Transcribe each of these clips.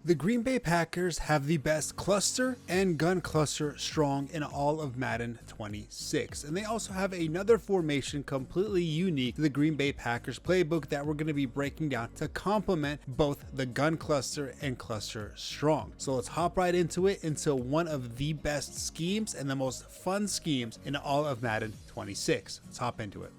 The Green Bay Packers have the best cluster and gun cluster strong in all of Madden 26. And they also have another formation completely unique to the Green Bay Packers playbook that we're going to be breaking down to complement both the gun cluster and cluster strong. So let's hop right into it, into one of the best schemes and the most fun schemes in all of Madden 26. Let's hop into it.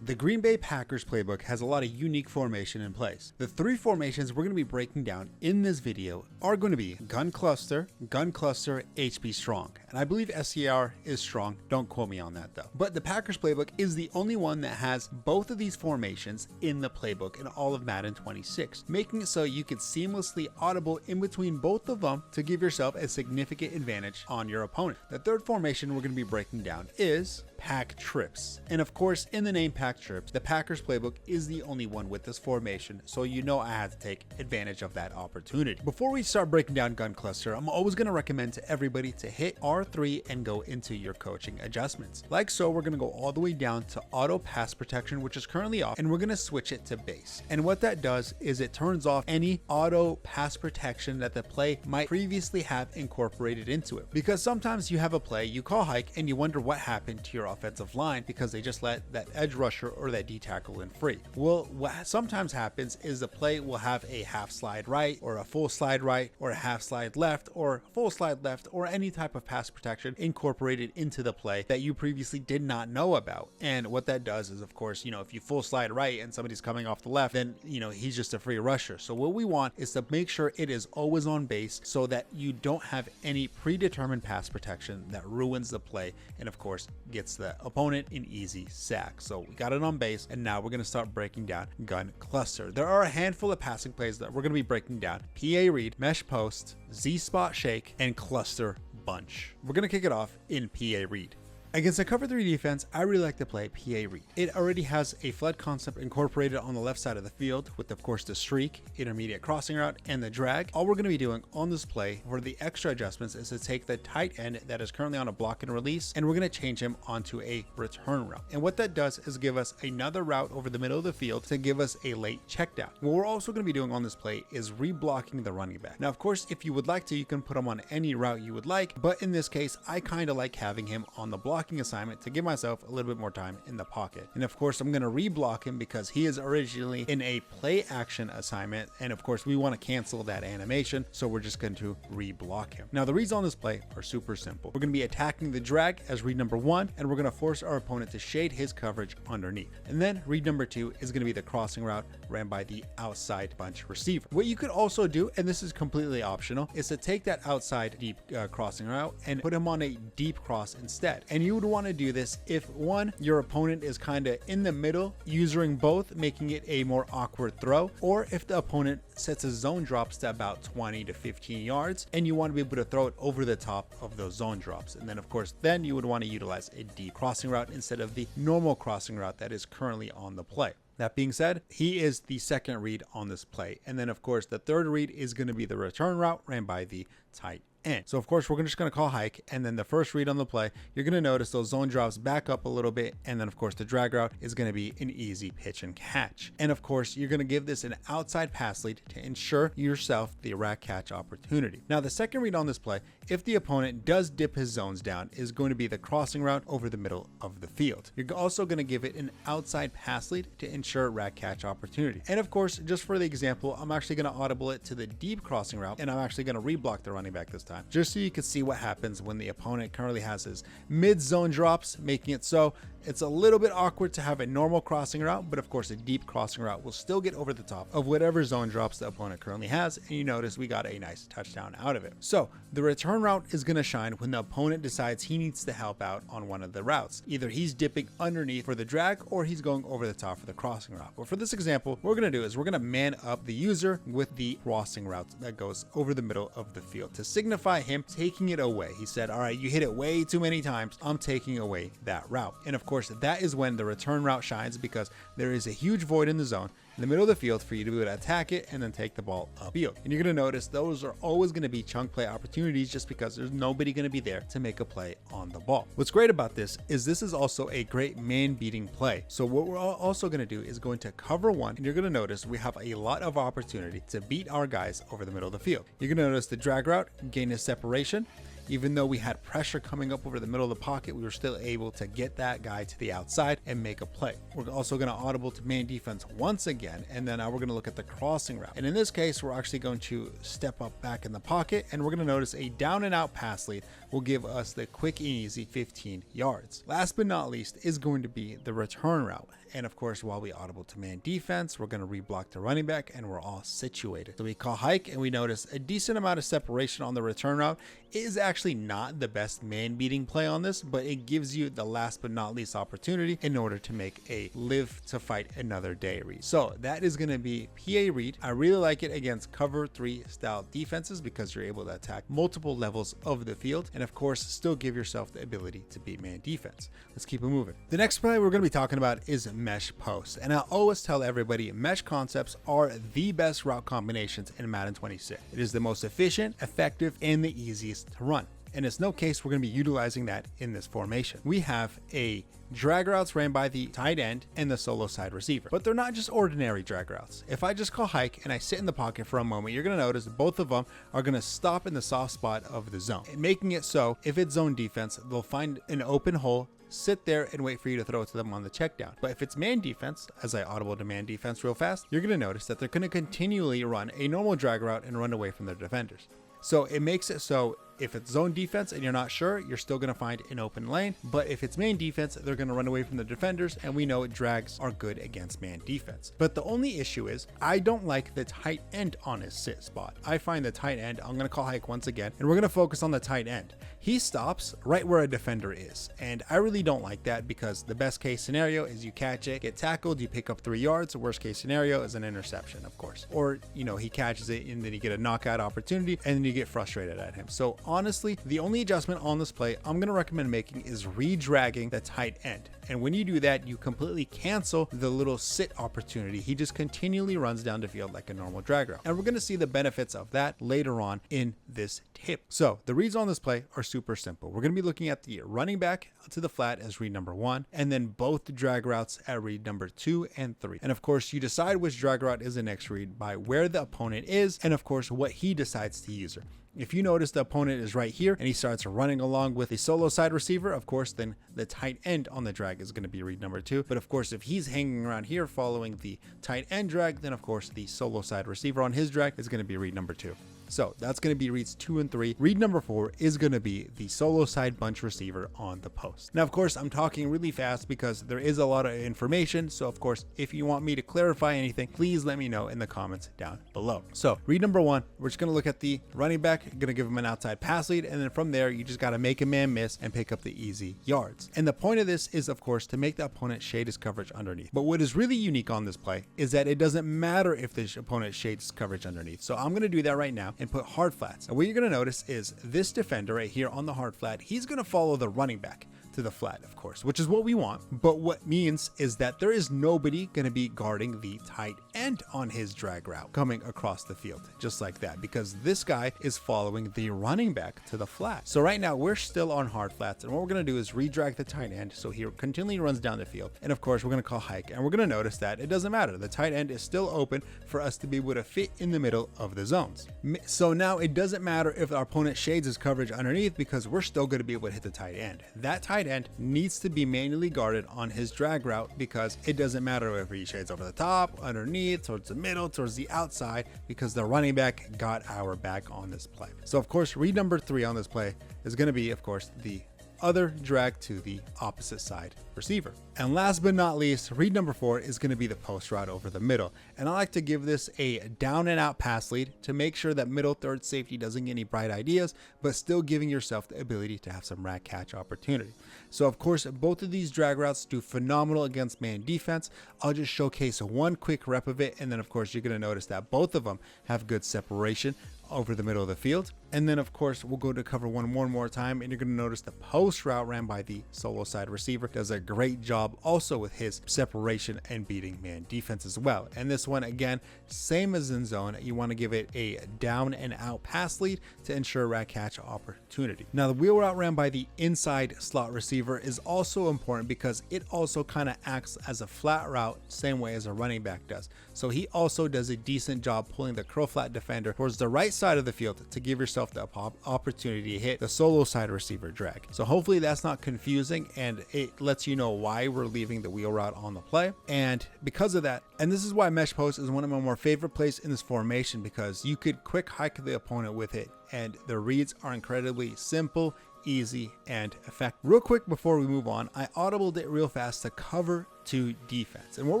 The Green Bay Packers playbook has a lot of unique formation in place. The three formations we're going to be breaking down in this video are going to be gun cluster, HP strong. And I believe SCR is strong. Don't quote me on that though. But the Packers playbook is the only one that has both of these formations in the playbook in all of Madden 26, making it so you could seamlessly audible in between both of them to give yourself a significant advantage on your opponent. The third formation we're going to be breaking down is pack trips. And of course, in the name pack trips, the Packers playbook is the only one with this formation, so you know I had to take advantage of that opportunity. Before we start breaking down gun cluster, I'm always going to recommend to everybody to hit R3 and go into your coaching adjustments. Like so, we're going to go all the way down to auto pass protection, which is currently off, and we're going to switch it to base. And what that does is it turns off any auto pass protection that the play might previously have incorporated into it. Because sometimes you have a play, you call hike, and you wonder what happened to your offensive line because they just let that edge rusher or that D tackle in free. Well, what sometimes happens is the play will have a half slide right or a full slide right or a half slide left or full slide left or any type of pass protection incorporated into the play that you previously did not know about. And what that does is, of course, if you full slide right and somebody's coming off the left, then he's just a free rusher. So what we want is to make sure it is always on base so that you don't have any predetermined pass protection that ruins the play and of course gets the opponent an easy sack. So we got it on base, and now we're going to start breaking down gun cluster. There are a handful of passing plays that we're going to be breaking down: PA read, mesh post, Z spot shake, and cluster bunch. We're going to kick it off in PA read. Against a cover 3 defense, I really like to play PA read. It already has a flood concept incorporated on the left side of the field with, of course, the streak, intermediate crossing route, and the drag. All we're going to be doing on this play for the extra adjustments is to take the tight end that is currently on a block and release, and we're going to change him onto a return route. And what that does is give us another route over the middle of the field to give us a late check down. What we're also going to be doing on this play is reblocking the running back. Now, of course, if you would like to, you can put him on any route you would like, but in this case, I kind of like having him on the block assignment to give myself a little bit more time in the pocket. And of course, I'm going to reblock him because he is originally in a play action assignment, and of course we want to cancel that animation, so we're just going to reblock him. Now the reads on this play are super simple. We're going to be attacking the drag as read number 1, and we're going to force our opponent to shade his coverage underneath. And then read number 2 is going to be the crossing route ran by the outside bunch receiver. What you could also do, and this is completely optional, is to take that outside deep crossing route and put him on a deep cross instead. And you would want to do this if one, your opponent is kind of in the middle, using both, making it a more awkward throw, or if the opponent sets his zone drops to about 20 to 15 yards and you want to be able to throw it over the top of those zone drops. And then of course, then you would want to utilize a deep crossing route instead of the normal crossing route that is currently on the play. That being said, he is the second read on this play. And then of course, the third read is going to be the return route ran by the tight end. So of course, we're just going to call hike, and then the first read on the play, you're going to notice those zone drops back up a little bit, and then of course the drag route is going to be an easy pitch and catch. And of course, you're going to give this an outside pass lead to ensure yourself the rack catch opportunity. Now the second read on this play, if the opponent does dip his zones down, is going to be the crossing route over the middle of the field. You're also going to give it an outside pass lead to ensure rack catch opportunity. And of course, just for the example, I'm actually going to audible it to the deep crossing route, and I'm actually going to reblock the running back this time, just so you can see what happens when the opponent currently has his mid zone drops, making it so it's a little bit awkward to have a normal crossing route, but of course a deep crossing route will still get over the top of whatever zone drops the opponent currently has, and you notice we got a nice touchdown out of it. So the return route is going to shine when the opponent decides he needs to help out on one of the routes. Either he's dipping underneath for the drag or he's going over the top for the crossing route. But for this example, what we're going to do is we're going to man up the user with the crossing route that goes over the middle of the field to signify him taking it away. He said, all right, you hit it way too many times, I'm taking away that route. And of course, that is when the return route shines, because there is a huge void in the zone in the middle of the field for you to be able to attack it and then take the ball upfield. And you're going to notice those are always going to be chunk play opportunities just because there's nobody going to be there to make a play on the ball. What's great about this is also a great man beating play. So what we're also going to do is go into cover one, and you're going to notice we have a lot of opportunity to beat our guys over the middle of the field. You're going to notice the drag route gain a separation. Even though we had pressure coming up over the middle of the pocket, we were still able to get that guy to the outside and make a play. We're also going to audible to man defense once again, and then now we're going to look at the crossing route. And in this case, we're actually going to step up back in the pocket, and we're going to notice a down and out pass lead will give us the quick and easy 15 yards. Last but not least is going to be the return route. And of course, while we audible to man defense, we're going to reblock the running back, and we're all situated. So we call hike, and we notice a decent amount of separation on the return route. It is actually not the best man beating play on this, but it gives you the last but not least opportunity in order to make a live to fight another day read. So that is going to be PA read. I really like it against cover 3 style defenses because you're able to attack multiple levels of the field, and of course still give yourself the ability to beat man defense. Let's keep it moving. The next play we're going to be talking about is mesh post, and I always tell everybody mesh concepts are the best route combinations in Madden 26. It is the most efficient, effective, and the easiest to run. And it's no case we're going to be utilizing that in this formation. We have a drag routes ran by the tight end and the solo side receiver, but they're not just ordinary drag routes. If I just call hike and I sit in the pocket for a moment, you're going to notice both of them are going to stop in the soft spot of the zone, and making it so if it's zone defense, they'll find an open hole, sit there and wait for you to throw it to them on the check down. But if it's man defense, as I audible to man defense real fast, you're going to notice that they're going to continually run a normal drag route and run away from their defenders. So it makes it so if it's zone defense and you're not sure, you're still going to find an open lane. But if it's man defense, they're going to run away from the defenders, and we know drags are good against man defense. But the only issue is I don't like the tight end on his sit spot. I find the tight end, I'm going to call hike once again, and we're going to focus on the tight end. He stops right where a defender is, and I really don't like that because the best case scenario is you catch it, get tackled, you pick up 3 yards. The worst case scenario is an interception, of course. Or, you know, he catches it and then you get a knockout opportunity and then you get frustrated at him. So honestly, the only adjustment on this play I'm going to recommend making is re-dragging the tight end. And when you do that, you completely cancel the little sit opportunity. He just continually runs down the field like a normal drag route. And we're going to see the benefits of that later on in this tip. So the reads on this play are super simple. We're going to be looking at the running back to the flat as read number 1, and then both drag routes at read number 2 and 3. And of course, you decide which drag route is the next read by where the opponent is, and of course, what he decides to use her. If you notice the opponent is right here and he starts running along with a solo side receiver, of course, then the tight end on the drag is going to be read number 2. But of course, if he's hanging around here following the tight end drag, then of course the solo side receiver on his drag is going to be read number 2. So that's going to be reads 2 and 3. Read number 4 is going to be the solo side bunch receiver on the post. Now, of course, I'm talking really fast because there is a lot of information. So of course, if you want me to clarify anything, please let me know in the comments down below. So read number 1, we're just going to look at the running back, going to give him an outside pass lead. And then from there, you just got to make a man miss and pick up the easy yards. And the point of this is, of course, to make the opponent shade his coverage underneath. But what is really unique on this play is that it doesn't matter if the opponent shades coverage underneath. So I'm going to do that right now and put hard flats. And what you're going to notice is this defender right here on the hard flat, he's going to follow the running back to the flat, of course, which is what we want. But what means is that there is nobody going to be guarding the tight end on his drag route coming across the field, just like that, because this guy is following the running back to the flat. So right now we're still on hard flats, and what we're going to do is redrag the tight end so he continually runs down the field. And of course, we're going to call hike, and we're going to notice that it doesn't matter. The tight end is still open for us to be able to fit in the middle of the zones. So now it doesn't matter if our opponent shades his coverage underneath because we're still going to be able to hit the tight end. That tight end needs to be manually guarded on his drag route because it doesn't matter if he shades over the top, underneath, towards the middle, towards the outside, because the running back got our back on this play. So of course, read number 3 on this play is going to be, of course, the other drag to the opposite side receiver. And last but not least, read number 4 is going to be the post route over the middle. And I like to give this a down and out pass lead to make sure that middle third safety doesn't get any bright ideas, but still giving yourself the ability to have some rat catch opportunity. So of course, both of these drag routes do phenomenal against man defense. I'll just showcase one quick rep of it. And then of course, you're going to notice that both of them have good separation over the middle of the field. And then of course we'll go to cover one more time, and you're going to notice the post route ran by the solo side receiver does a great job also with his separation and beating man defense as well. And this one again, same as in zone, you want to give it a down and out pass lead to ensure rat catch opportunity. Now the wheel route ran by the inside slot receiver is also important because it also kind of acts as a flat route, same way as a running back does. So he also does a decent job pulling the curl flat defender towards the right side of the field to give yourself the opportunity to hit the solo side receiver drag. So hopefully that's not confusing, and it lets you know why we're leaving the wheel route on the play. And because of that, and this is why mesh post is one of my more favorite plays in this formation, because you could quick hike the opponent with it, and the reads are incredibly simple, easy, and effective. Real quick before we move on, I audibled it real fast to cover 2 defense. And what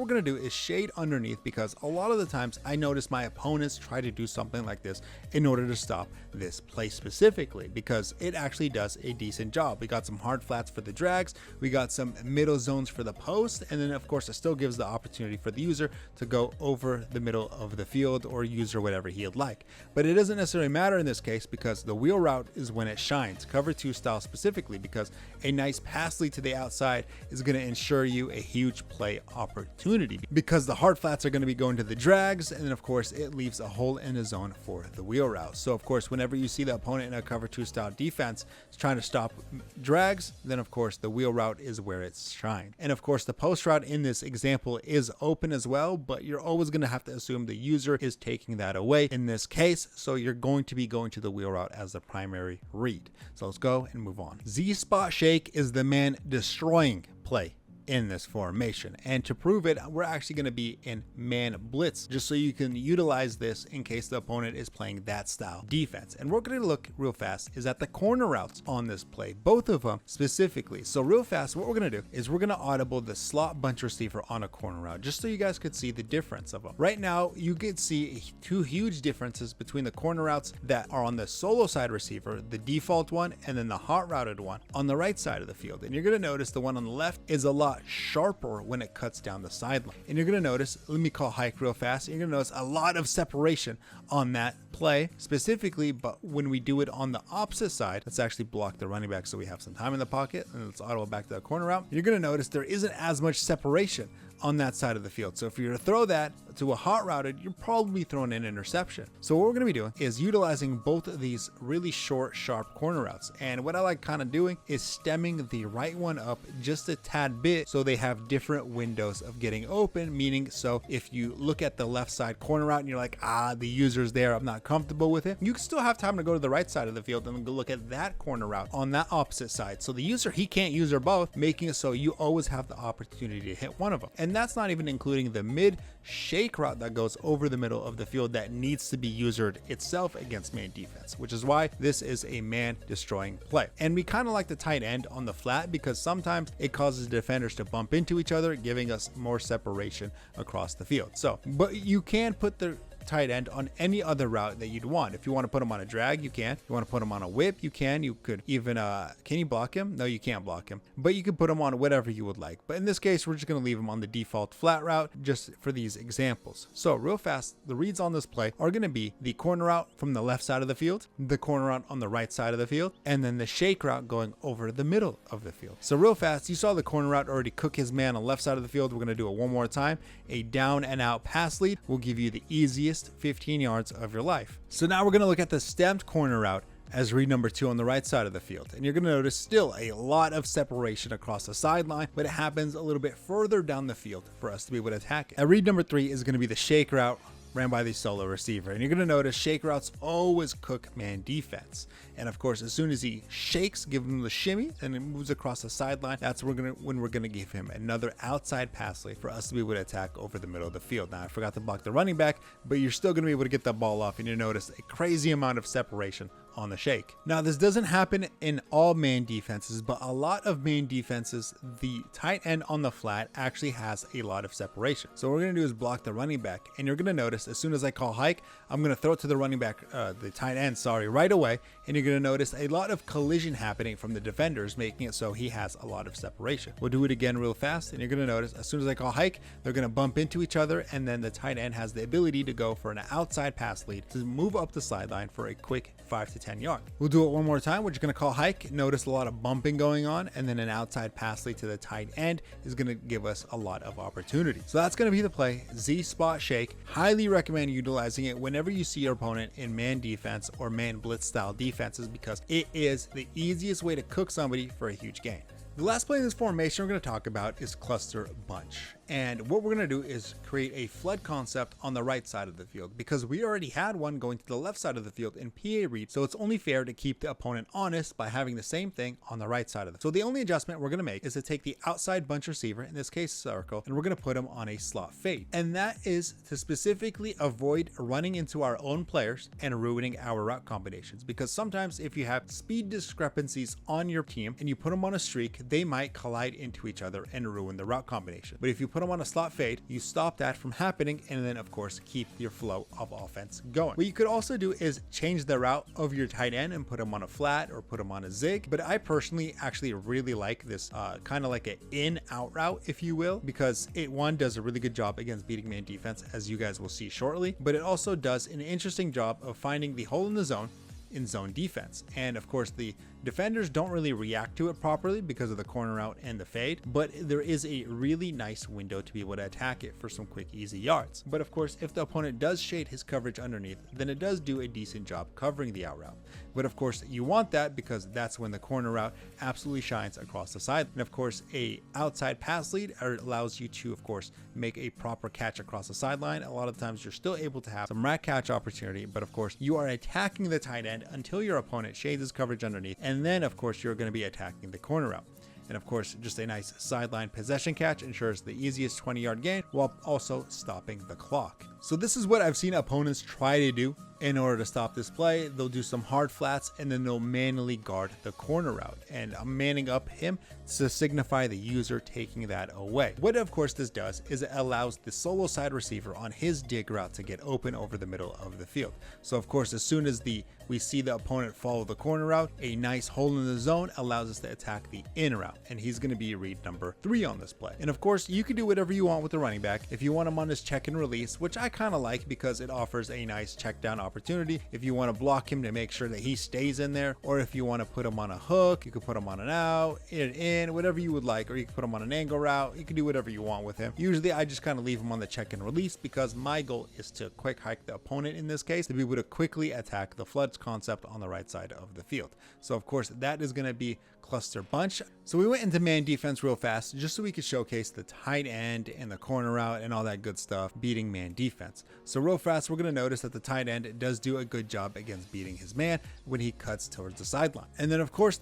we're going to do is shade underneath, because a lot of the times I notice my opponents try to do something like this in order to stop this play specifically, because it actually does a decent job. We got some hard flats for the drags, we got some middle zones for the post, and then of course it still gives the opportunity for the user to go over the middle of the field or user whatever he'd like. But it doesn't necessarily matter in this case, because the wheel route is when it shines, cover 2 style specifically, because a nice pass lead to the outside is going to ensure you a huge play opportunity, because the hard flats are going to be going to the drags, and then of course it leaves a hole in the zone for the wheel route. So of course whenever you see the opponent in a cover 2 style defense trying to stop drags, then of course the wheel route is where it's shine. And of course the post route in this example is open as well, but you're always going to have to assume the user is taking that away in this case, so you're going to be going to the wheel route as the primary read. So let's go and move on. Z spot shake is the man destroying play in this formation, and to prove it, we're actually going to be in man blitz, just so you can utilize this in case the opponent is playing that style defense. And we're going to look real fast is at the corner routes on this play, both of them specifically. So real fast, what we're going to do is we're going to audible the slot bunch receiver on a corner route, just so you guys could see the difference of them. Right now you could see 2 huge differences between the corner routes that are on the solo side receiver, the default one, and then the hot routed one on the right side of the field. And you're going to notice the one on the left is a lot sharper when it cuts down the sideline. And you're going to notice, let me call hike real fast, you're going to notice a lot of separation on that play specifically. But when we do it on the opposite side, let's actually block the running back so we have some time in the pocket, and let's audible back to the corner route. You're going to notice there isn't as much separation on that side of the field. So if you're to throw that to a hot routed, you're probably throwing an interception. So what we're going to be doing is utilizing both of these really short, sharp corner routes. And what I like kind of doing is stemming the right one up just a tad bit so they have different windows of getting open, meaning so if you look at the left side corner route and you're like, the user's there, I'm not comfortable with it, you still have time to go to the right side of the field and go look at that corner route on that opposite side. So the user, he can't use or both, making it so you always have the opportunity to hit one of them. And that's not even including the mid shake route that goes over the middle of the field that needs to be usered itself against man defense, which is why this is a man destroying play. And we kind of like the tight end on the flat because sometimes it causes defenders to bump into each other, giving us more separation across the field. So, but you can put the tight end on any other route that you'd want. If you want to put him on a drag, you can. If you want to put him on a whip, you can. You could even can you block him? No, you can't block him, but you could put him on whatever you would like. But in this case, we're just going to leave him on the default flat route just for these examples. So real fast, the reads on this play are going to be the corner route from the left side of the field, the corner route on the right side of the field, and then the shake route going over the middle of the field. So real fast, you saw the corner route already cook his man on the left side of the field. We're going to do it one more time. A down and out pass lead will give you the easiest 15 yards of your life. So now we're going to look at the stamped corner route as read number 2 on the right side of the field. And you're going to notice still a lot of separation across the sideline, but it happens a little bit further down the field for us to be able to attack it. And read number 3 is going to be the shake route ran by the solo receiver. And you're going to notice shake routes always cook man defense. And of course, as soon as he shakes, give him the shimmy and it moves across the sideline, that's when we're going to give him another outside pass lead for us to be able to attack over the middle of the field. Now, I forgot to block the running back, but you're still going to be able to get that ball off, and you notice a crazy amount of separation on the shake. Now, this doesn't happen in all man defenses, but a lot of man defenses, the tight end on the flat actually has a lot of separation. So what we're going to do is block the running back, and you're going to notice as soon as I call hike, I'm going to throw it to the running back, the tight end, right away, and you're going to notice a lot of collision happening from the defenders, making it so he has a lot of separation. We'll do it again real fast, and you're going to notice as soon as I call hike, they're going to bump into each other, and then the tight end has the ability to go for an outside pass lead to move up the sideline for a quick 5 to 10 yards. We'll do it one more time. We're just going to call hike. Notice a lot of bumping going on, and then an outside pass lead to the tight end is going to give us a lot of opportunity. So that's going to be the play, Z spot shake. Highly recommend utilizing it whenever you see your opponent in man defense or man blitz style defenses, because it is the easiest way to cook somebody for a huge gain. The last play in this formation we're going to talk about is cluster bunch. And what we're going to do is create a flood concept on the right side of the field, because we already had one going to the left side of the field in PA read. So it's only fair to keep the opponent honest by having the same thing on the right side of it. So the only adjustment we're going to make is to take the outside bunch receiver, in this case circle, and we're going to put him on a slot fade. And that is to specifically avoid running into our own players and ruining our route combinations, because sometimes if you have speed discrepancies on your team and you put them on a streak, they might collide into each other and ruin the route combination. But if you put them on a slot fade, you stop that from happening, and then of course keep your flow of offense going. What you could also do is change the route of your tight end and put him on a flat or put him on a zig. But I personally actually really like this kind of like an in-out route, if you will, because it does a really good job against beating man defense, as you guys will see shortly, but it also does an interesting job of finding the hole in the zone in zone defense. And of course the defenders don't really react to it properly because of the corner out and the fade, but there is a really nice window to be able to attack it for some quick easy yards. But of course if the opponent does shade his coverage underneath, then it does do a decent job covering the out route. But of course you want that, because that's when the corner route absolutely shines across the side. And of course a outside pass lead allows you to of course make a proper catch across the sideline. A lot of times you're still able to have some rat catch opportunity, but of course you are attacking the tight end until your opponent shades his coverage underneath, and then of course you're going to be attacking the corner route. And of course just a nice sideline possession catch ensures the easiest 20-yard gain while also stopping the clock. So this is what I've seen opponents try to do in order to stop this play. They'll do some hard flats and then they'll manually guard the corner route, and I'm manning up him to signify the user taking that away. What of course this does is it allows the solo side receiver on his dig route to get open over the middle of the field. So of course as soon as we see the opponent follow the corner route, a nice hole in the zone allows us to attack the in route, and he's going to be read number 3 on this play. And of course you can do whatever you want with the running back. If you want him on his check and release, which I kind of like because it offers a nice check down opportunity. If you want to block him to make sure that he stays in there, or if you want to put him on a hook, you could put him on an out, in, whatever you would like, or you can put him on an angle route. You can do whatever you want with him. Usually I just kind of leave him on the check and release, because my goal is to quick hike the opponent, in this case to be able to quickly attack the floods concept on the right side of the field. So of course that is going to be cluster bunch. So we went into man defense real fast just so we could showcase the tight end and the corner route and all that good stuff beating man defense. So real fast we're going to notice that the tight end does do a good job against beating his man when he cuts towards the sideline. And then of course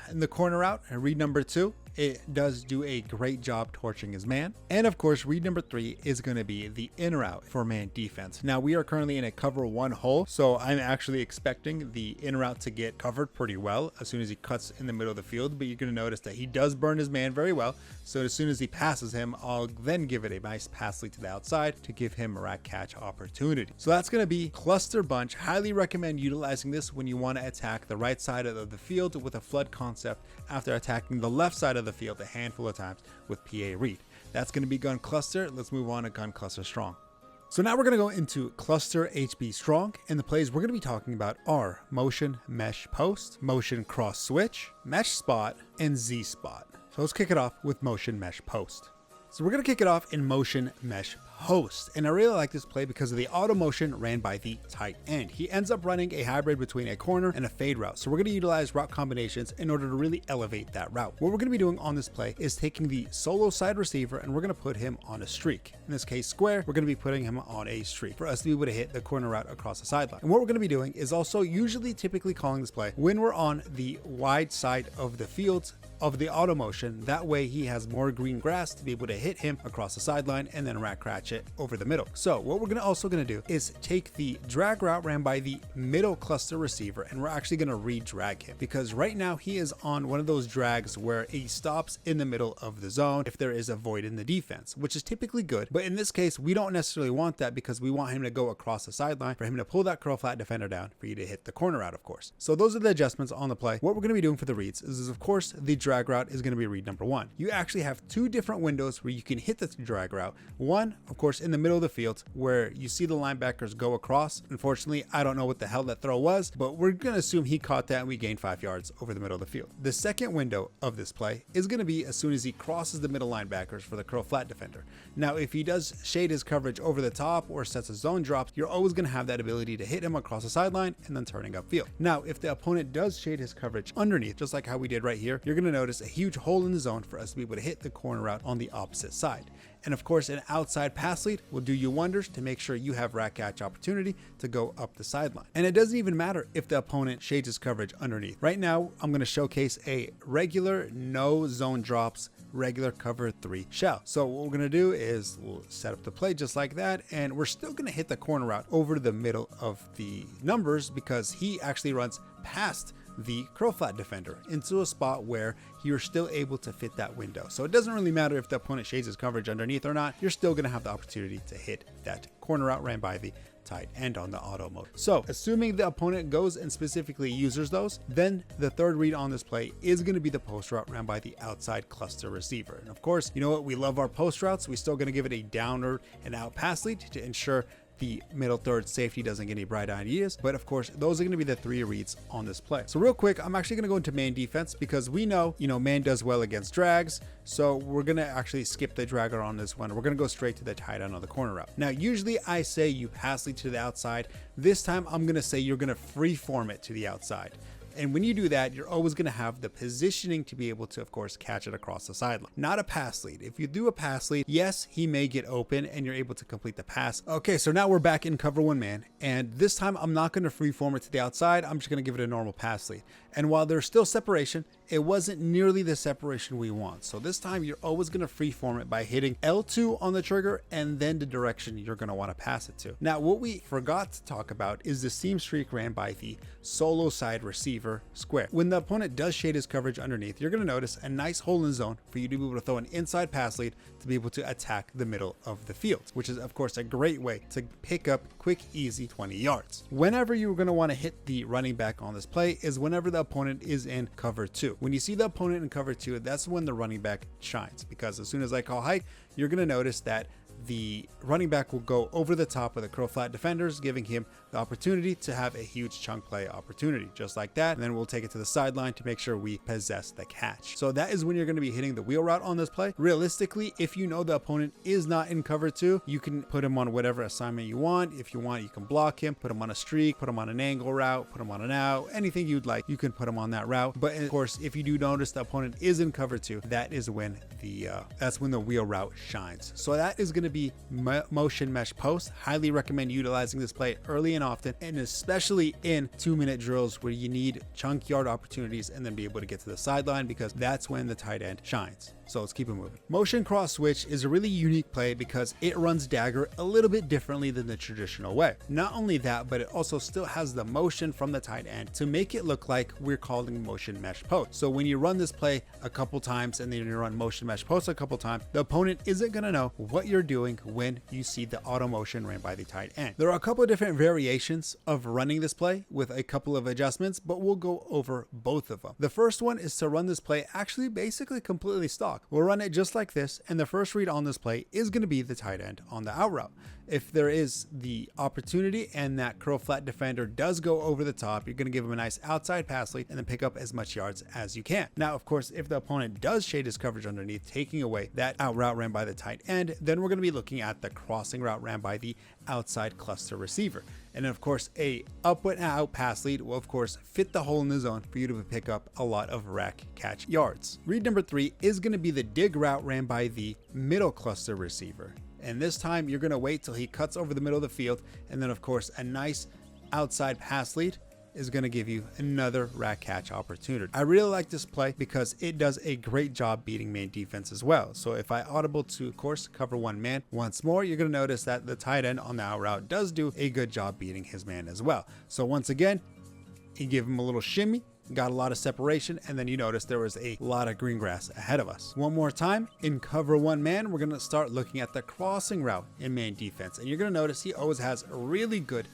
in the corner route, read number 2, it does do a great job torching his man. And of course read number 3 is going to be the in route for man defense. Now we are currently in a cover 1 hole, so I'm actually expecting the in route to get covered pretty well as soon as he cuts in the middle of the field, but you're going to notice that he does burn his man very well. So as soon as he passes him, I'll then give it a nice pass lead to the outside to give him a rat catch opportunity. So that's going to be cluster bunch. Highly recommend utilizing this when you want to attack the right side of the field with a flood concept after attacking the left side of the field a handful of times with PA read. That's going to be gun cluster. Let's move on to gun cluster strong. So now we're going to go into cluster HB strong, and the plays we're going to be talking about are motion mesh post, motion cross switch, mesh spot, and Z spot. So let's kick it off with motion mesh post. So we're going to kick it off in motion mesh post, and I really like this play because of the auto motion ran by the tight end. He ends up running a hybrid between a corner and a fade route, so we're going to utilize route combinations in order to really elevate that route. What we're going to be doing on this play is taking the solo side receiver and we're going to put him on a streak. In this case square, we're going to be putting him on a streak for us to be able to hit the corner route across the sideline. And what we're going to be doing is also typically calling this play when we're on the wide side of the field of the auto motion. That way he has more green grass to be able to hit him across the sideline and then rat catch it over the middle. So what we're also going to do is take the drag route ran by the middle cluster receiver, and we're actually going to re-drag him, because right now he is on one of those drags where he stops in the middle of the zone if there is a void in the defense, which is typically good. But in this case we don't necessarily want that, because we want him to go across the sideline for him to pull that curl flat defender down for you to hit the corner out, of course. So those are the adjustments on the play. What we're going to be doing for the reads is of course the drag route is going to be read number 1. You actually have 2 different windows where you can hit the drag route. One, of course, in the middle of the field where you see the linebackers go across. Unfortunately, I don't know what the hell that throw was, but we're going to assume he caught that and we gained 5 yards over the middle of the field. The second window of this play is going to be as soon as he crosses the middle linebackers for the curl flat defender. Now, if he does shade his coverage over the top or sets a zone drop, you're always going to have that ability to hit him across the sideline and then turning upfield. Now, if the opponent does shade his coverage underneath, just like how we did right here, you're going to notice a huge hole in the zone for us to be able to hit the corner route on the opposite side. And of course, an outside pass lead will do you wonders to make sure you have rack catch opportunity to go up the sideline. And it doesn't even matter if the opponent shades his coverage underneath. Right now, I'm going to showcase a regular no zone drops, regular cover 3 shell. So what we're going to do is we'll set up the play just like that. And we're still going to hit the corner route over the middle of the numbers because he actually runs past the curl flat defender into a spot where you're still able to fit that window. So it doesn't really matter if the opponent shades his coverage underneath or not, you're still going to have the opportunity to hit that corner route ran by the tight end on the auto mode. So assuming the opponent goes and specifically uses those, then the third read on this play is going to be the post route ran by the outside cluster receiver. And of course, you know what? We love our post routes. We're still going to give it a downward and out pass lead to ensure the middle third safety doesn't get any bright ideas. But of course, those are going to be the 3 reads on this play. So real quick, I'm actually going to go into man defense because we know, man does well against drags. So we're going to actually skip the dragger on this one. We're going to go straight to the tight end on the corner route. Now, usually I say you pass lead to the outside. This time I'm going to say you're going to free form it to the outside. And when you do that, you're always going to have the positioning to be able to, of course, catch it across the sideline. Not a pass lead. If you do a pass lead, yes, he may get open and you're able to complete the pass. Okay, so now we're back in cover 1 man. And this time I'm not going to freeform it to the outside. I'm just going to give it a normal pass lead. And while there's still separation, it wasn't nearly the separation we want. So this time you're always going to freeform it by hitting L2 on the trigger and then the direction you're going to want to pass it to. Now, what we forgot to talk about is the seam streak ran by the solo side receiver square. When the opponent does shade his coverage underneath, you're going to notice a nice hole in the zone for you to be able to throw an inside pass lead to be able to attack the middle of the field, which is of course a great way to pick up quick, easy 20 yards. Whenever you're going to want to hit the running back on this play is whenever the opponent is in cover 2. When you see the opponent in cover 2, that's when the running back shines, because as soon as I call hike, you're going to notice that the running back will go over the top of the curl flat defenders, giving him the opportunity to have a huge chunk play opportunity, just like that. And then we'll take it to the sideline to make sure we possess the catch. So that is when you're going to be hitting the wheel route on this play. Realistically, if you know the opponent is not in cover 2, you can put him on whatever assignment you want. If you want, you can block him, put him on a streak, put him on an angle route, put him on an out, anything you'd like, you can put him on that route. But of course, if you do notice the opponent is in cover 2, that is when the wheel route shines. So that is going to be motion mesh post. Highly recommend utilizing this play early and often, and especially in 2-minute drills where you need chunk yard opportunities and then be able to get to the sideline, because that's when the tight end shines. So let's keep it moving. Motion cross switch is a really unique play because it runs dagger a little bit differently than the traditional way. Not only that, but it also still has the motion from the tight end to make it look like we're calling motion mesh post. So when you run this play a couple times and then you run motion mesh post a couple times, the opponent isn't going to know what you're doing when you see the auto motion ran by the tight end. There are a couple of different variations of running this play with a couple of adjustments, but we'll go over both of them. The first one is to run this play actually basically completely stock. We'll run it just like this, and the first read on this play is going to be the tight end on the out route. If there is the opportunity and that curl flat defender does go over the top, you're going to give him a nice outside pass lead and then pick up as much yards as you can. Now, of course, if the opponent does shade his coverage underneath, taking away that out route ran by the tight end, then we're going to be looking at the crossing route ran by the outside cluster receiver. And of course, a up and out pass lead will of course fit the hole in the zone for you to pick up a lot of rack catch yards. Read number 3 is going to be the dig route ran by the middle cluster receiver. And this time you're going to wait till he cuts over the middle of the field. And then of course, a nice outside pass lead is going to give you another rack catch opportunity. I really like this play because it does a great job beating man defense as well. So if I audible to, of course, cover 1 man once more, you're going to notice that the tight end on the out route does do a good job beating his man as well. So once again, you give him a little shimmy, got a lot of separation, and then you notice there was a lot of green grass ahead of us. One more time, in cover 1 man, we're going to start looking at the crossing route in man defense. And you're going to notice he always has a really good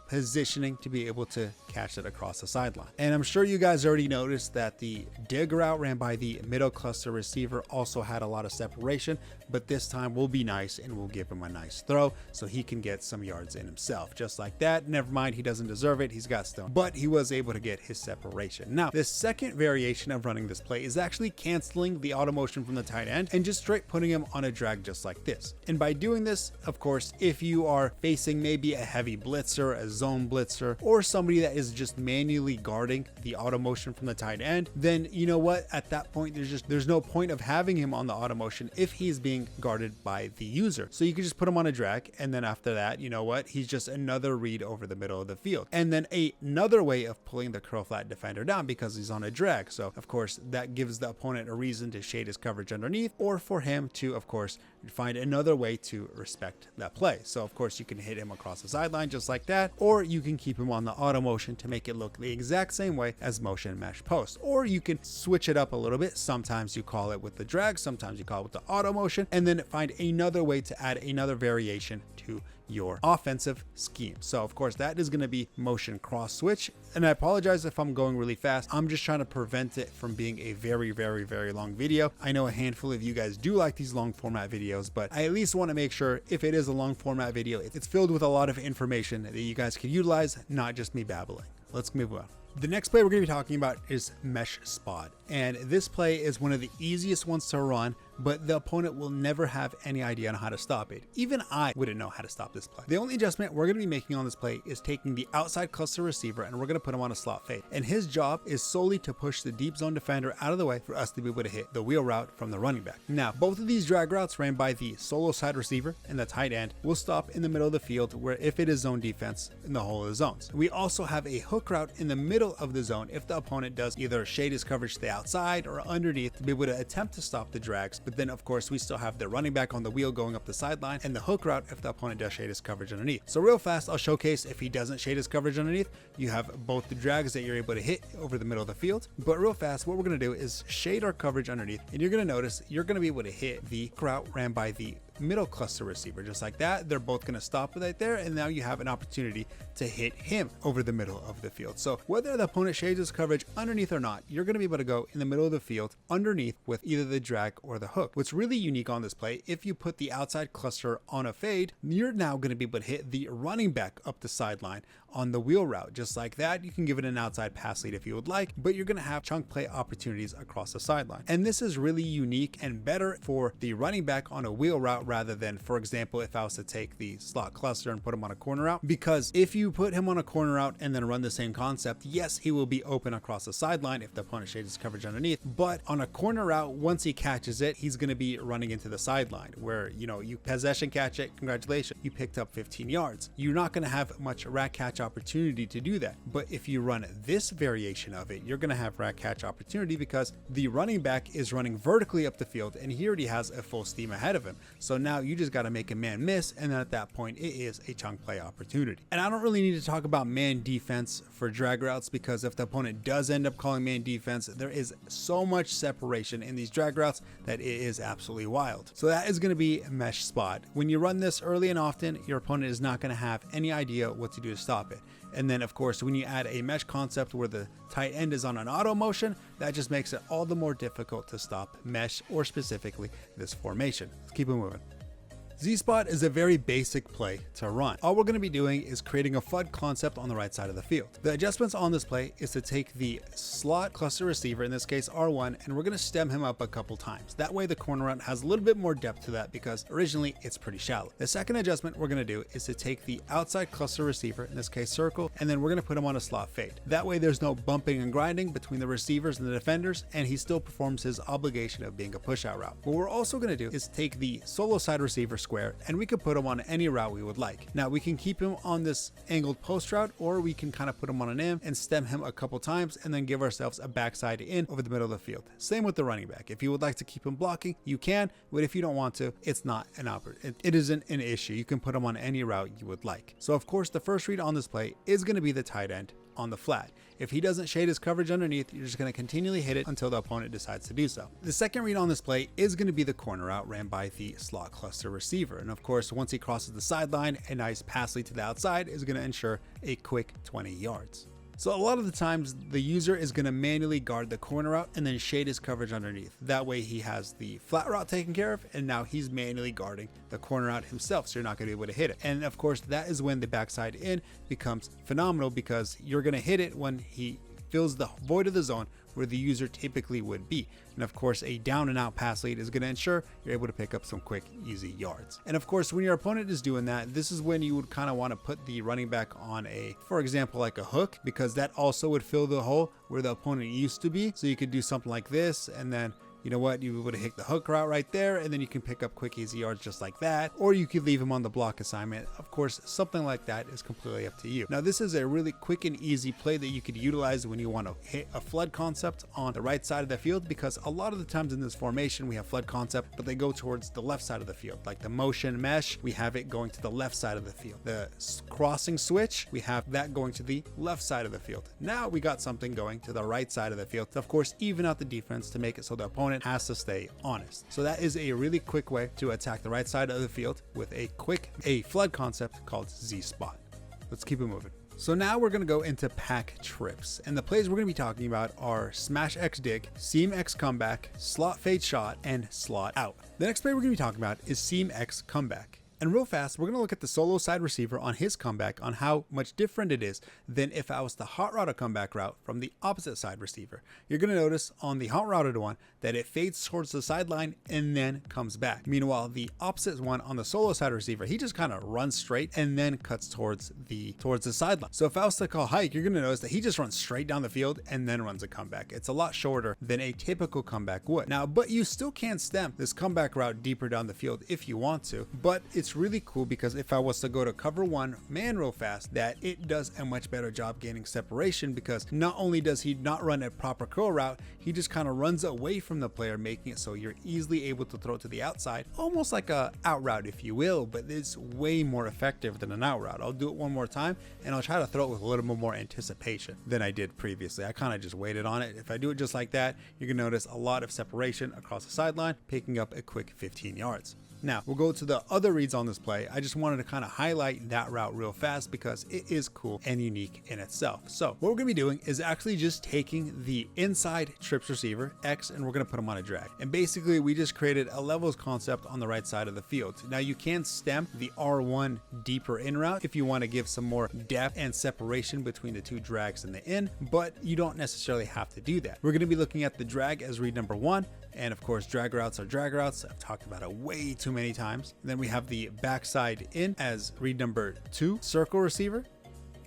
positioning to be able to catch it across the sideline. And I'm sure you guys already noticed that the dig route ran by the middle cluster receiver also had a lot of separation, but this time we'll be nice and we'll give him a nice throw so he can get some yards in himself. Just like that. Never mind, he doesn't deserve it. He's got stone, but he was able to get his separation. Now, the second variation of running this play is actually canceling the auto motion from the tight end and just straight putting him on a drag just like this. And by doing this, of course, if you are facing maybe a heavy blitzer, a zone blitzer, or somebody that is just manually guarding the auto motion from the tight end, then you know what? At that point, there's no point of having him on the auto motion if he's being guarded by the user. So you can just put him on a drag, and then after that, you know what? He's just another read over the middle of the field. And then another way of pulling the curl flat defender down because he's on a drag. So of course, that gives the opponent a reason to shade his coverage underneath, or for him to, of course, find another way to respect that play. So of course, you can hit him across the sideline just like that, or you can keep him on the auto motion to make it look the exact same way as motion mesh post, or you can switch it up a little bit. Sometimes you call it with the drag, sometimes you call it with the auto motion, and then find another way to add another variation to your offensive scheme. So of course, that is going to be motion cross switch. And I apologize if I'm going really fast. I'm just trying to prevent it from being a very, very, very long video. I know a handful of you guys do like these long format videos, but I at least want to make sure if it is a long format video, it's filled with a lot of information that you guys can utilize, not just me babbling. Let's move on. The next play we're going to be talking about is mesh spot. And this play is one of the easiest ones to run, but the opponent will never have any idea on how to stop it. Even I wouldn't know how to stop this play. The only adjustment we're going to be making on this play is taking the outside cluster receiver and we're going to put him on a slot fade. And his job is solely to push the deep zone defender out of the way for us to be able to hit the wheel route from the running back. Now, both of these drag routes ran by the solo side receiver and the tight end will stop in the middle of the field where if it is zone defense in the whole of the zones. We also have a hook route in the middle of the zone if the opponent does either shade his coverage to the outside or underneath to be able to attempt to stop the drags. But then of course we still have the running back on the wheel going up the sideline and the hook route if the opponent does shade his coverage underneath. So real fast, I'll showcase if he doesn't shade his coverage underneath, you have both the drags that you're able to hit over the middle of the field. But real fast, what we're going to do is shade our coverage underneath, and you're going to notice you're going to be able to hit the route ran by the middle cluster receiver just like that. They're both going to stop right there, and now you have an opportunity to hit him over the middle of the field. So whether the opponent shades his coverage underneath or not, you're going to be able to go in the middle of the field underneath with either the drag or the hook. What's really unique on this play, if you put the outside cluster on a fade, you're now going to be able to hit the running back up the sideline on the wheel route just like that. You can give it an outside pass lead if you would like, but you're going to have chunk play opportunities across the sideline. And this is really unique and better for the running back on a wheel route rather than, for example, if I was to take the slot cluster and put him on a corner route, because if you put him on a corner route and then run the same concept, yes, he will be open across the sideline if the opponent shades his coverage underneath, but on a corner route, once he catches it, he's going to be running into the sideline where, you know, you possession catch it, congratulations, you picked up 15 yards. You're not going to have much rack catch opportunity to do that. But if you run this variation of it, you're going to have rack catch opportunity because the running back is running vertically up the field and he already has a full steam ahead of him. So now you just got to make a man miss, and then at that point it is a chunk play opportunity. And I don't really need to talk about man defense for drag routes, because if the opponent does end up calling man defense, there is so much separation in these drag routes that it is absolutely wild. So that is going to be a mesh spot. When you run this early and often, your opponent is not going to have any idea what to do to stop it. And then of course, when you add a mesh concept where the tight end is on an auto motion, that just makes it all the more difficult to stop mesh, or specifically this formation. Let's keep it moving. Z-spot is a very basic play to run. All we're going to be doing is creating a FUD concept on the right side of the field. The adjustments on this play is to take the slot cluster receiver, in this case R1, and we're going to stem him up a couple times. That way the corner route has a little bit more depth to that because originally it's pretty shallow. The second adjustment we're going to do is to take the outside cluster receiver, in this case circle, and then we're going to put him on a slot fade. That way there's no bumping and grinding between the receivers and the defenders, and he still performs his obligation of being a push out route. What we're also going to do is take the solo side receiver square, and we could put him on any route we would like. Now we can keep him on this angled post route, or we can kind of put him on an M and stem him a couple times and then give ourselves a backside in over the middle of the field. Same with the running back. If you would like to keep him blocking, you can, but if you don't want to, it's not an it isn't an issue. You can put him on any route you would like. So of course the first read on this play is going to be the tight end on the flat. If he doesn't shade his coverage underneath, you're just going to continually hit it until the opponent decides to do so. The second read on this play is going to be the corner route ran by the slot cluster receiver. And of course, once he crosses the sideline, a nice pass lead to the outside is going to ensure a quick 20 yards. So a lot of the times the user is going to manually guard the corner route and then shade his coverage underneath. That way he has the flat route taken care of, and now he's manually guarding the corner route himself, so you're not going to be able to hit it. And of course, that is when the backside in becomes phenomenal, because you're going to hit it when he fills the void of the zone where the user typically would be. And of course, a down and out pass lead is going to ensure you're able to pick up some quick, easy yards. And of course, when your opponent is doing that, this is when you would kind of want to put the running back on for example, like a hook, because that also would fill the hole where the opponent used to be. So you could do something like this, and then you know what, you would hit the hook route right there, and then you can pick up quick, easy yards just like that. Or you could leave him on the block assignment. Of course, something like that is completely up to you. Now, this is a really quick and easy play that you could utilize when you want to hit a flood concept on the right side of the field, because a lot of the times in this formation, we have flood concept, but they go towards the left side of the field. Like the motion mesh, we have it going to the left side of the field. The crossing switch, we have that going to the left side of the field. Now we got something going to the right side of the field to, of course, even out the defense to make it so the opponent has to stay honest. So that is a really quick way to attack the right side of the field with a flood concept called Z spot. Let's keep it moving. So now we're going to go into pack trips, and the plays we're going to be talking about are smash X dig, seam X comeback, slot fade shot, and slot out. The next play we're going to be talking about is seam X comeback. And real fast, we're going to look at the solo side receiver on his comeback, on how much different it is than if I was to hot route a comeback route from the opposite side receiver. You're going to notice on the hot routed one that it fades towards the sideline and then comes back. Meanwhile, the opposite one on the solo side receiver, he just kind of runs straight and then cuts towards the sideline. So if I was to call hike, you're going to notice that he just runs straight down the field and then runs a comeback. It's a lot shorter than a typical comeback would. Now, but you still can stem this comeback route deeper down the field if you want to, but it's really cool because if I was to go to cover one man real fast, that it does a much better job gaining separation, because not only does he not run a proper curl route, he just kind of runs away from the player, making it so you're easily able to throw to the outside, almost like a out route, if you will, but it's way more effective than an out route. I'll do it one more time and I'll try to throw it with a little bit more anticipation than I did previously. I kind of just waited on it. If I do it just like that, you're gonna notice a lot of separation across the sideline, picking up a quick 15 yards. Now, we'll go to the other reads on this play. I just wanted to kind of highlight that route real fast because it is cool and unique in itself. So what we're going to be doing is actually just taking the inside trips receiver, X, and we're going to put him on a drag. And basically, we just created a levels concept on the right side of the field. Now, you can stem the R1 deeper in route if you want to give some more depth and separation between the two drags and the in, but you don't necessarily have to do that. We're going to be looking at the drag as read number 1. And of course, drag routes are drag routes. I've talked about it way too many times. Then we have the backside in as read number 2, circle receiver,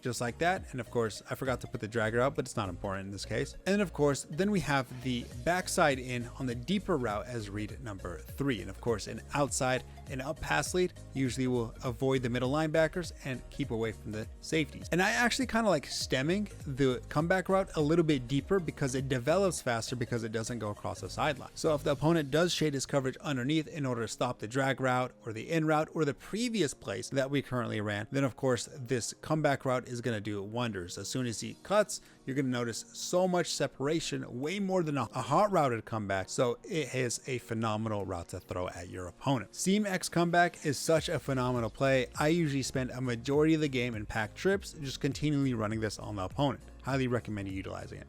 just like that. And of course, I forgot to put the drag route, but it's not important in this case. And then of course, then we have the backside in on the deeper route as read number 3. And of course, an outside and up pass lead usually will avoid the middle linebackers and keep away from the safeties. And I actually kind of like stemming the comeback route a little bit deeper because it develops faster because it doesn't go across the sideline. So if the opponent does shade his coverage underneath in order to stop the drag route or the in route or the previous plays that we currently ran, then of course this comeback route is going to do wonders. As soon as he cuts, you're going to notice so much separation, way more than a hot routed comeback. So it is a phenomenal route to throw at your opponent. Seam X comeback is such a phenomenal play. I usually spend a majority of the game in pack trips, just continually running this on the opponent. Highly recommend you utilizing it.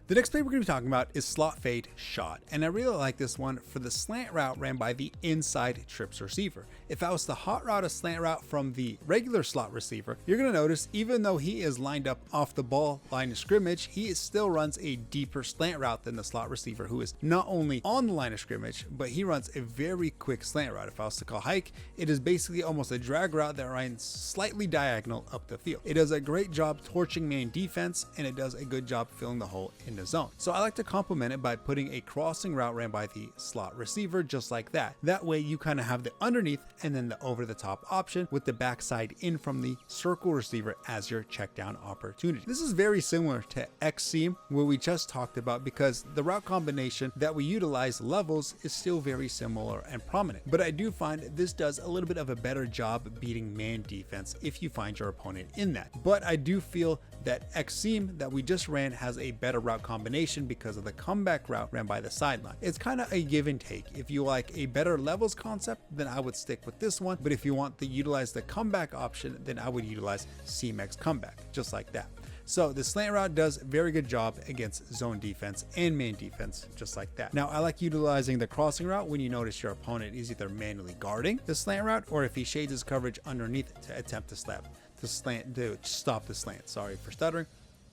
The next play we're going to be talking about is slot fade shot, and I really like this one for the slant route ran by the inside trips receiver. If I was to hot route a slant route from the regular slot receiver, you're going to notice even though he is lined up off the ball line of scrimmage, he still runs a deeper slant route than the slot receiver, who is not only on the line of scrimmage, but he runs a very quick slant route. If I was to call hike, it is basically almost a drag route that runs slightly diagonal up the field. It does a great job torching man defense, and it does a good job filling the hole in the zone. So I like to complement it by putting a crossing route ran by the slot receiver just like that. That way you kind of have the underneath and then the over the top option with the backside in from the circle receiver as your check down opportunity. This is very similar to X seam, what we just talked about, because the route combination that we utilize levels is still very similar and prominent. But I do find this does a little bit of a better job beating man defense if you find your opponent in that. But I do feel that X seam that we just ran has a better route combination because of the comeback route ran by the sideline. It's kind of a give and take. If you like a better levels concept, then I would stick with this one, but if you want to utilize the comeback option, then I would utilize seam X comeback, just like that. So the slant route does a very good job against zone defense and man defense, just like that. Now I like utilizing the crossing route when you notice your opponent is either manually guarding the slant route or if he shades his coverage underneath to attempt to stop the slant. Sorry for stuttering.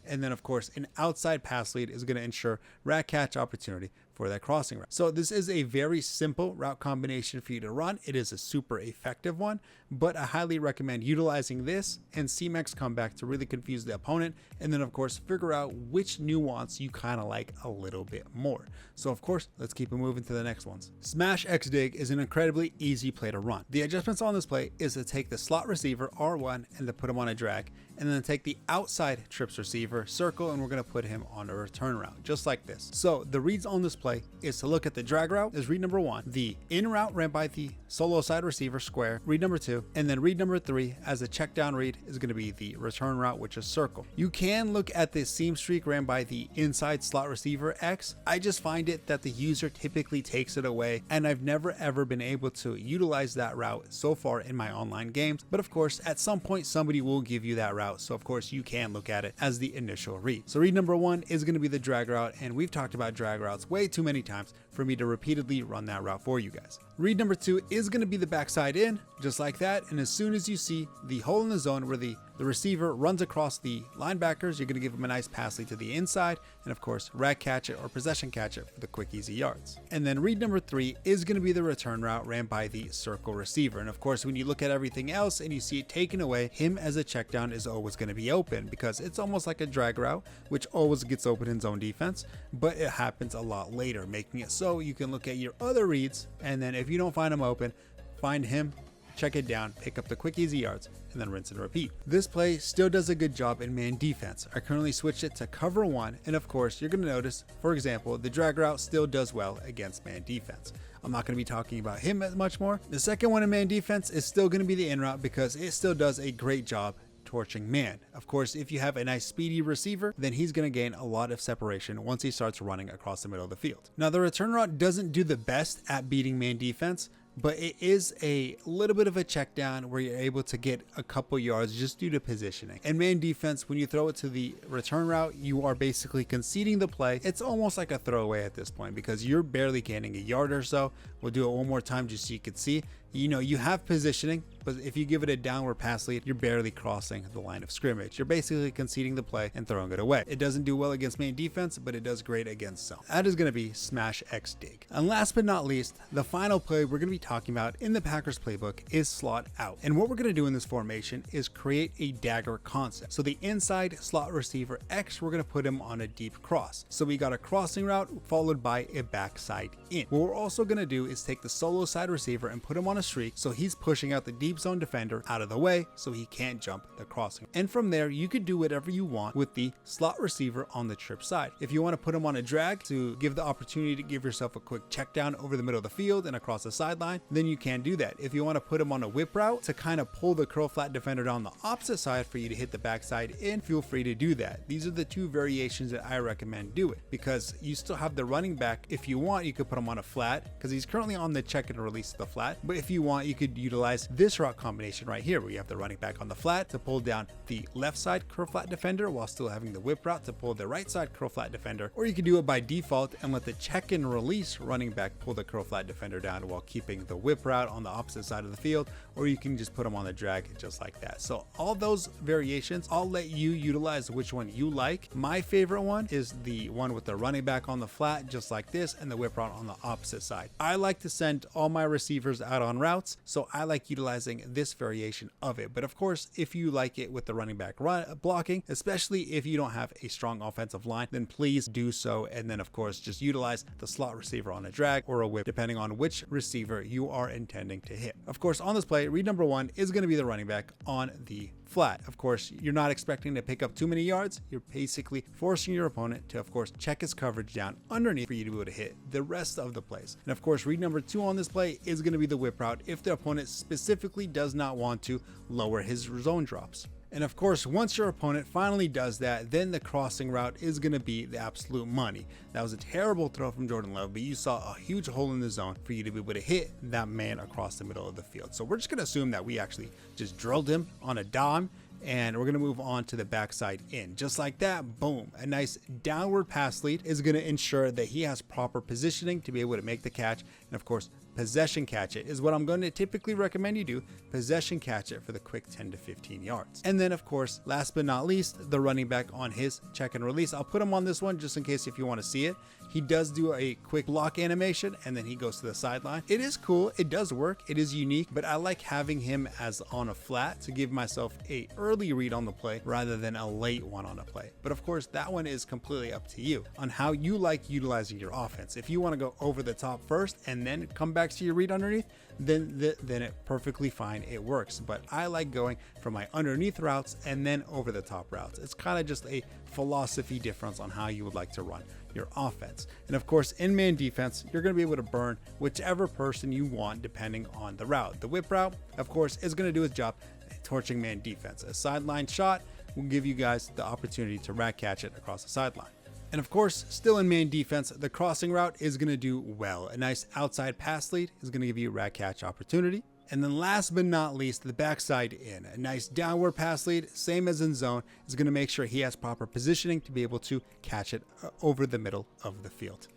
And then of course an outside pass lead is going to ensure rat catch opportunity for that crossing route. So this is a very simple route combination for you to run. It is a super effective one, but I highly recommend utilizing this and seam X comeback to really confuse the opponent, and then of course figure out which nuance you kind of like a little bit more. So of course, let's keep it moving to the next ones. Smash X dig is an incredibly easy play to run. The adjustments on this play is to take the slot receiver R1 and to put him on a drag, and then take the outside trips receiver circle, and we're going to put him on a return route, just like this. So the reads on this play is to look at the drag route is read number 1, the in route ran by the solo side receiver square, read number 2, and then read number 3 as a check down read is going to be the return route, which is circle. You can look at the seam streak ran by the inside slot receiver X. I just find it that the user typically takes it away, and I've never ever been able to utilize that route so far in my online games, but of course at some point somebody will give you that route, so of course you can look at it as the initial read. So read number 1 is going to be the drag route, and we've talked about drag routes way too many times for me to repeatedly run that route for you guys. Read number 2 is going to be the backside in, just like that, and as soon as you see the hole in the zone where the receiver runs across the linebackers, you're going to give him a nice pass lead to the inside, and of course rat catch it or possession catch it for the quick easy yards. And then read number 3 is going to be the return route ran by the circle receiver, and of course when you look at everything else and you see it taken away, him as a check down is always going to be open because it's almost like a drag route, which always gets open in zone defense, but it happens a lot later, making it so you can look at your other reads, and then if you don't find him open, find him, check it down, pick up the quick easy yards, and then rinse and repeat. This play still does a good job in man defense. I currently switched it to cover 1, and of course you're going to notice, for example, the drag route still does well against man defense. I'm not going to be talking about him as much more. The second one in man defense is still going to be the in route because it still does a great job torching man. Of course, if you have a nice speedy receiver, then he's going to gain a lot of separation once he starts running across the middle of the field. Now the return route doesn't do the best at beating man defense, but it is a little bit of a check down where you're able to get a couple yards just due to positioning. And man defense, when you throw it to the return route, you are basically conceding the play. It's almost like a throwaway at this point because you're barely gaining a yard or so. We'll do it one more time just so you can see. You know, you have positioning, but if you give it a downward pass lead, you're barely crossing the line of scrimmage. You're basically conceding the play and throwing it away. It doesn't do well against man defense, but it does great against zone. That is going to be Smash X dig. And last but not least, the final play we're going to be talking about in the Packers playbook is slot out. And what we're going to do in this formation is create a dagger concept. So the inside slot receiver X, we're going to put him on a deep cross. So we got a crossing route followed by a backside in. What we're also going to do is take the solo side receiver and put him on a streak, so he's pushing out the deep zone defender out of the way so he can't jump the crossing. And from there you could do whatever you want with the slot receiver on the trip side. If you want to put him on a drag to give the opportunity to give yourself a quick check down over the middle of the field and across the sideline, then you can do that. If you want to put him on a whip route to kind of pull the curl flat defender down the opposite side for you to hit the backside in, feel free to do that. These are the two variations that I recommend do it, because you still have the running back. If you want, you could put him on a flat because he's currently on the check and release of the flat, but if you want, you could utilize this route combination right here where you have the running back on the flat to pull down the left side curl flat defender while still having the whip route to pull the right side curl flat defender, or you could do it by default and let the check and release running back pull the curl flat defender down while keeping the whip route on the opposite side of the field, or you can just put them on the drag just like that. So all those variations, I'll let you utilize which one you like. My favorite one is the one with the running back on the flat just like this and the whip route on the opposite side. I like to send all my receivers out on routes, so I like utilizing this variation of it. But of course, if you like it with the running back blocking, especially if you don't have a strong offensive line, then please do so. And then of course, just utilize the slot receiver on a drag or a whip, depending on which receiver you are intending to hit. Of course, on this play, read number 1 is going to be the running back on the flat. Of course, you're not expecting to pick up too many yards. You're basically forcing your opponent to, of course, check his coverage down underneath for you to be able to hit the rest of the plays. And of course, read number 2 on this play is going to be the whip route if the opponent specifically does not want to lower his zone drops. And of course, once your opponent finally does that, then the crossing route is going to be the absolute money. That was a terrible throw from Jordan Love, but you saw a huge hole in the zone for you to be able to hit that man across the middle of the field. So we're just going to assume that we actually just drilled him on a dime, and we're going to move on to the backside in. Just like that, boom, a nice downward pass lead is going to ensure that he has proper positioning to be able to make the catch. And of course, possession catch it is what I'm going to typically recommend you do. Possession catch it for the quick 10 to 15 yards. And then of course, last but not least, the running back on his check and release. I'll put him on this one just in case if you want to see it. He does do a quick block animation and then he goes to the sideline. It is cool. It does work. It is unique, but I like having him as on a flat to give myself a early read on the play rather than a late one on a play. But of course, that one is completely up to you on how you like utilizing your offense. If you want to go over the top first and then come back to your read underneath, then it perfectly fine. It works. But I like going from my underneath routes and then over the top routes. It's kind of just a philosophy difference on how you would like to run your offense. And of course, in man defense, you're going to be able to burn whichever person you want depending on the route. The whip route, of course, is going to do its job torching man defense. A sideline shot will give you guys the opportunity to rat catch it across the sideline. And of course, still in man defense, the crossing route is going to do well. A nice outside pass lead is going to give you a rat catch opportunity. And then last but not least, the backside in. A nice downward pass lead, same as in zone, is going to make sure he has proper positioning to be able to catch it over the middle of the field.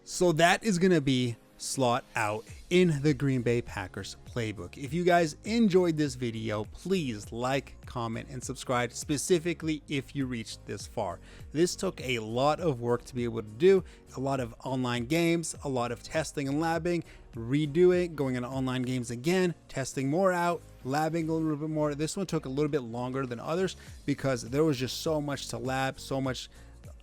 So that is going to be slot out in the Green Bay Packers playbook. If you guys enjoyed this video, please like, comment, and subscribe, specifically if you reached this far. This took a lot of work to be able to do, a lot of online games, a lot of testing and labbing, redoing, going into online games again, testing more out, labbing a little bit more. This one took a little bit longer than others because there was just so much to lab, so much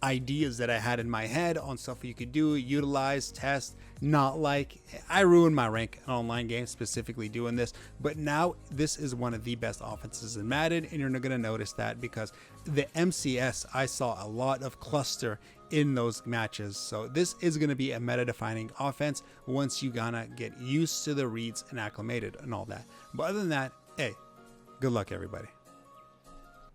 ideas that I had in my head on stuff you could do, utilize, test, not like. I ruined my rank in online games specifically doing this, but now this is one of the best offenses in Madden, and you're going to notice that because the MCS, I saw a lot of cluster in those matches. So this is going to be a meta-defining offense once you gonna get used to the reads and acclimated and all that. But other than that, hey, good luck everybody.